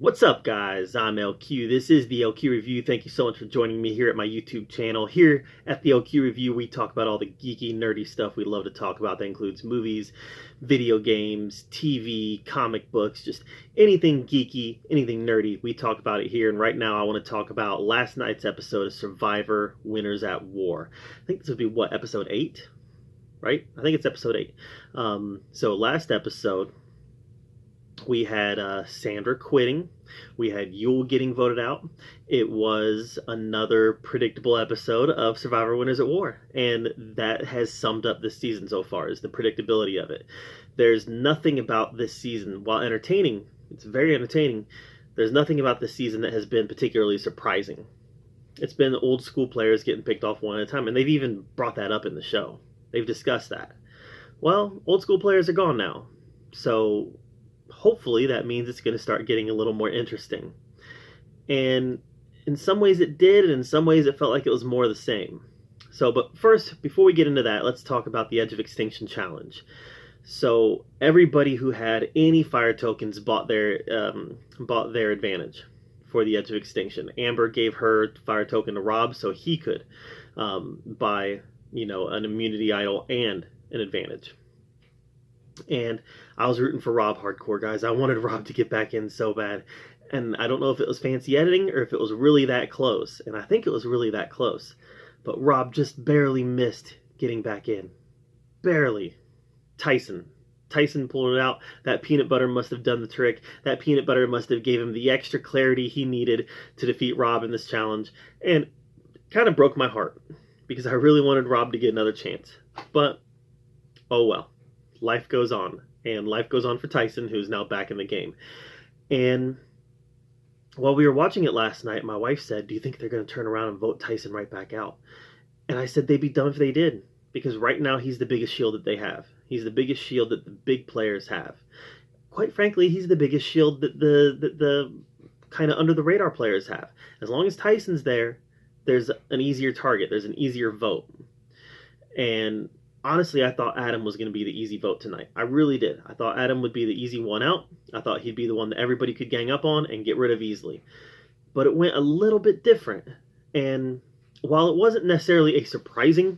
What's up, guys? I'm LQ. This is the LQ Review. Thank you so much for joining me here at my YouTube channel. Here at the LQ Review, we talk about all the geeky, nerdy stuff we love to talk about. That includes movies, video games, TV, comic books, just anything geeky, anything nerdy. We talk about it here. And right now, I want to talk about last night's episode of Survivor Winners at War. I think this would be, what, episode 8? Right? I think it's episode 8. So last episode, we had Sandra quitting. We had Yule getting voted out. It was another predictable episode of Survivor Winners at War. And that has summed up this season so far, is the predictability of it. There's nothing about this season, while entertaining, it's very entertaining, there's nothing about this season that has been particularly surprising. It's been old school players getting picked off one at a time, and they've even brought that up in the show. They've discussed that. Well, old school players are gone now. So hopefully that means it's going to start getting a little more interesting. And in some ways it did, and in some ways it felt like it was more of the same. So, but first, before we get into that, let's talk about the Edge of Extinction Challenge. So everybody who had any fire tokens bought their advantage for the Edge of Extinction. Amber gave her fire token to Rob so he could buy, an immunity idol and an advantage. And I was rooting for Rob hardcore, guys. I wanted Rob to get back in so bad. And I don't know if it was fancy editing or if it was really that close. And I think it was really that close. But Rob just barely missed getting back in. Barely. Tyson pulled it out. That peanut butter must have done the trick. That peanut butter must have gave him the extra clarity he needed to defeat Rob in this challenge. And kind of broke my heart, because I really wanted Rob to get another chance. But, oh well. Life goes on, and life goes on for Tyson, who's now back in the game. And while we were watching it last night, my wife said, do you think they're going to turn around and vote Tyson right back out? And I said they'd be dumb if they did, because right now he's the biggest shield that they have. He's the biggest shield that the big players have. Quite frankly, he's the biggest shield that the kind of under the radar players have. As long as Tyson's there, there's an easier target. There's an easier vote. And honestly, I thought Adam was going to be the easy vote tonight. I really did. I thought Adam would be the easy one out. I thought he'd be the one that everybody could gang up on and get rid of easily. But it went a little bit different. And while it wasn't necessarily a surprising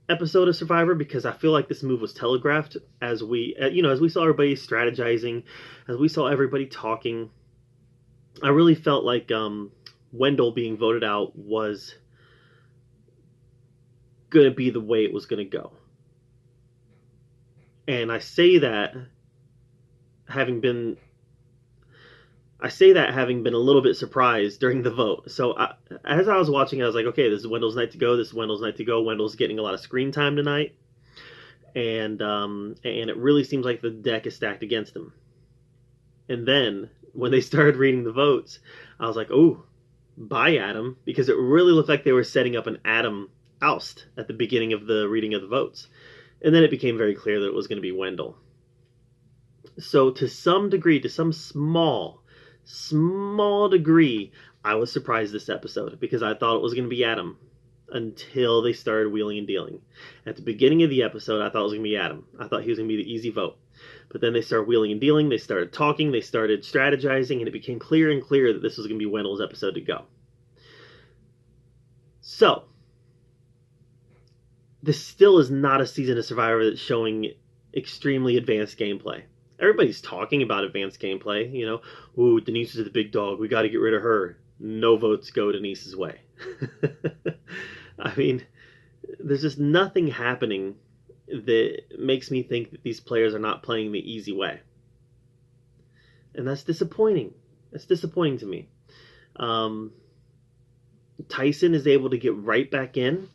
episode of Survivor, because I feel like this move was telegraphed as we saw everybody strategizing, as we saw everybody talking, I really felt like Wendell being voted out was going to be the way it was going to go. And I say that having been a little bit surprised during the vote. So as I was watching, I was like, okay, this is Wendell's night to go. This is Wendell's night to go. Wendell's getting a lot of screen time tonight. And it really seems like the deck is stacked against him. And then when they started reading the votes, I was like, oh, bye, Adam. Because it really looked like they were setting up an Adam oust at the beginning of the reading of the votes. And then it became very clear that it was going to be Wendell. So to some degree, to some small degree, I was surprised this episode, because I thought it was going to be Adam until they started wheeling and dealing. At the beginning of the episode, I thought it was going to be Adam. I thought he was going to be the easy vote. But then they started wheeling and dealing, they started talking, they started strategizing, and it became clearer and clearer that this was going to be Wendell's episode to go. So this still is not a season of Survivor that's showing extremely advanced gameplay. Everybody's talking about advanced gameplay. Ooh, Denise is the big dog. We got to get rid of her. No votes go Denise's way. I mean, there's just nothing happening that makes me think that these players are not playing the easy way. And that's disappointing. That's disappointing to me. Tyson is able to get right back in,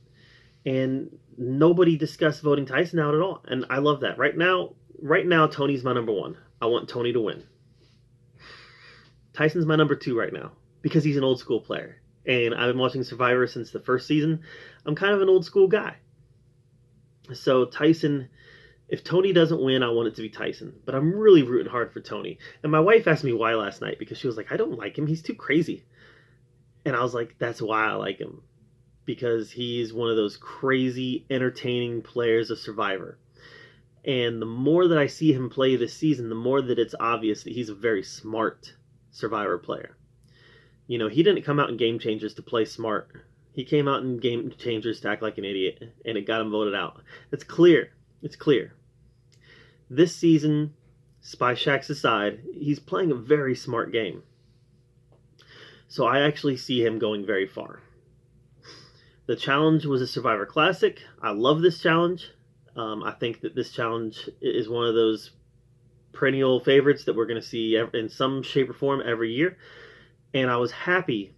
and nobody discussed voting Tyson out at all. And I love that. Right now, Tony's my number one. I want Tony to win. Tyson's my number 2 right now, because he's an old school player. And I've been watching Survivor since the first season. I'm kind of an old school guy. So Tyson, if Tony doesn't win, I want it to be Tyson. But I'm really rooting hard for Tony. And my wife asked me why last night, because she was like, I don't like him. He's too crazy. And I was like, that's why I like him. Because he's one of those crazy, entertaining players of Survivor. And the more that I see him play this season, the more that it's obvious that he's a very smart Survivor player. You know, he didn't come out in Game Changers to play smart. He came out in Game Changers to act like an idiot, and it got him voted out. It's clear. It's clear. This season, Spy Shacks aside, he's playing a very smart game. So I actually see him going very far. The challenge was a Survivor Classic. I love this challenge. I think that this challenge is one of those perennial favorites that we're going to see in some shape or form every year. And I was happy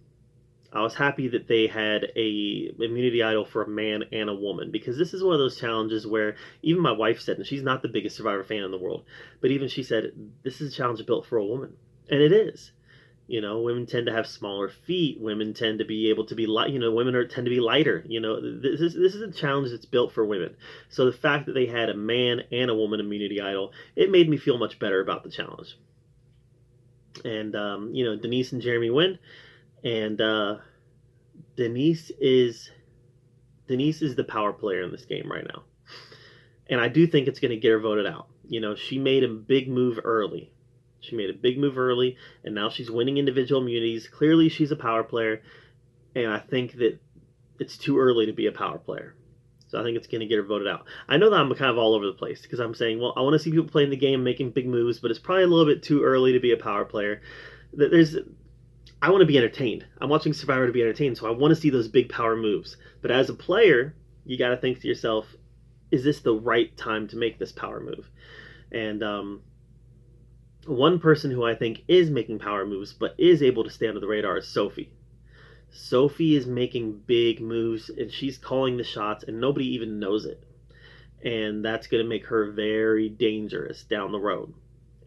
that they had a immunity idol for a man and a woman, because this is one of those challenges where even my wife said, and she's not the biggest Survivor fan in the world, but even she said, this is a challenge built for a woman. And it is. You know, women tend to have smaller feet. Women tend to be able to be light. You know, women tend to be lighter. You know, this is a challenge that's built for women. So the fact that they had a man and a woman immunity idol, it made me feel much better about the challenge. And you know, Denise and Jeremy win, and Denise is the power player in this game right now, and I do think it's going to get her voted out. You know, she made a big move early. And now she's winning individual immunities. Clearly, she's a power player, and I think that it's too early to be a power player. So I think it's going to get her voted out. I know that I'm kind of all over the place because I'm saying, well, I want to see people playing the game, making big moves, but it's probably a little bit too early to be a power player. I want to be entertained. I'm watching Survivor to be entertained, so I want to see those big power moves. But as a player, you got to think to yourself, is this the right time to make this power move? And one person who I think is making power moves but is able to stay under the radar is Sophie. Sophie is making big moves, and she's calling the shots, and nobody even knows it. And that's going to make her very dangerous down the road.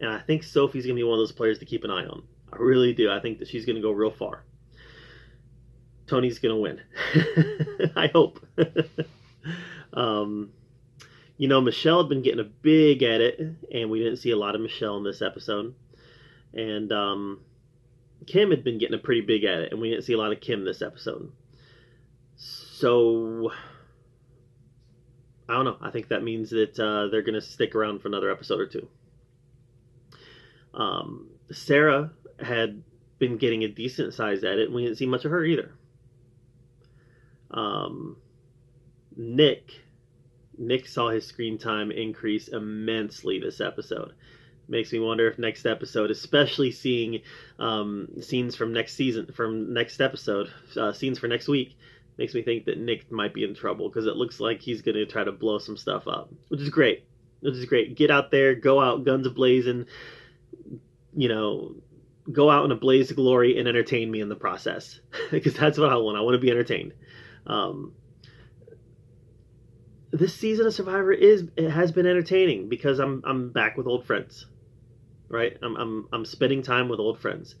And I think Sophie's going to be one of those players to keep an eye on. I really do. I think that she's going to go real far. Tony's going to win. I hope. You know, Michelle had been getting a big edit, and we didn't see a lot of Michelle in this episode. And Kim had been getting a pretty big edit, and we didn't see a lot of Kim this episode. So, I don't know. I think that means that they're going to stick around for another episode or two. Sarah had been getting a decent-sized edit, and we didn't see much of her either. Nick saw his screen time increase immensely this episode. Makes me wonder if next episode, especially seeing scenes from next episode, scenes for next week, makes me think that Nick might be in trouble, because it looks like he's going to try to blow some stuff up, which is great. Get out there, go out guns a-blazing, you know, go out in a blaze of glory and entertain me in the process, because that's what I want. I want to be entertained. This season of Survivor has been entertaining because I'm back with old friends, right? I'm spending time with old friends.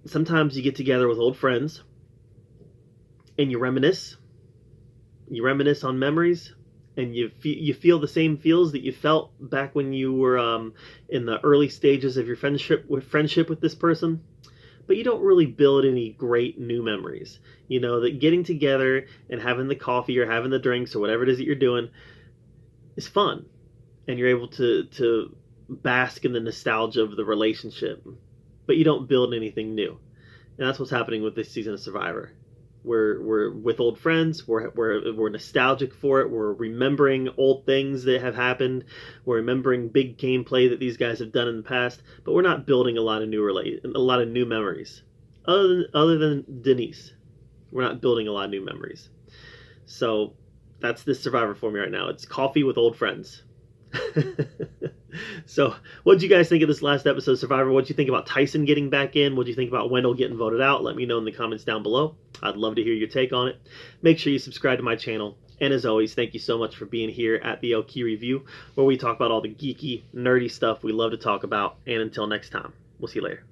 Sometimes you get together with old friends and you reminisce on memories, and you feel the same feels that you felt back when you were in the early stages of your friendship with this person. But you don't really build any great new memories. You know, that getting together and having the coffee or having the drinks or whatever it is that you're doing is fun. And you're able to bask in the nostalgia of the relationship. But you don't build anything new. And that's what's happening with this season of Survivor. We're with old friends. We're nostalgic for it. We're remembering old things that have happened. We're remembering big gameplay that these guys have done in the past. But we're not building a lot of new memories. Other than Denise, we're not building a lot of new memories. So that's this Survivor for me right now. It's coffee with old friends. So, what did you guys think of this last episode of Survivor? What did you think about Tyson getting back in? What did you think about Wendell getting voted out? Let me know in the comments down below. I'd love to hear your take on it. Make sure you subscribe to my channel. And as always, thank you so much for being here at the LQ Review, where we talk about all the geeky, nerdy stuff we love to talk about. And until next time, we'll see you later.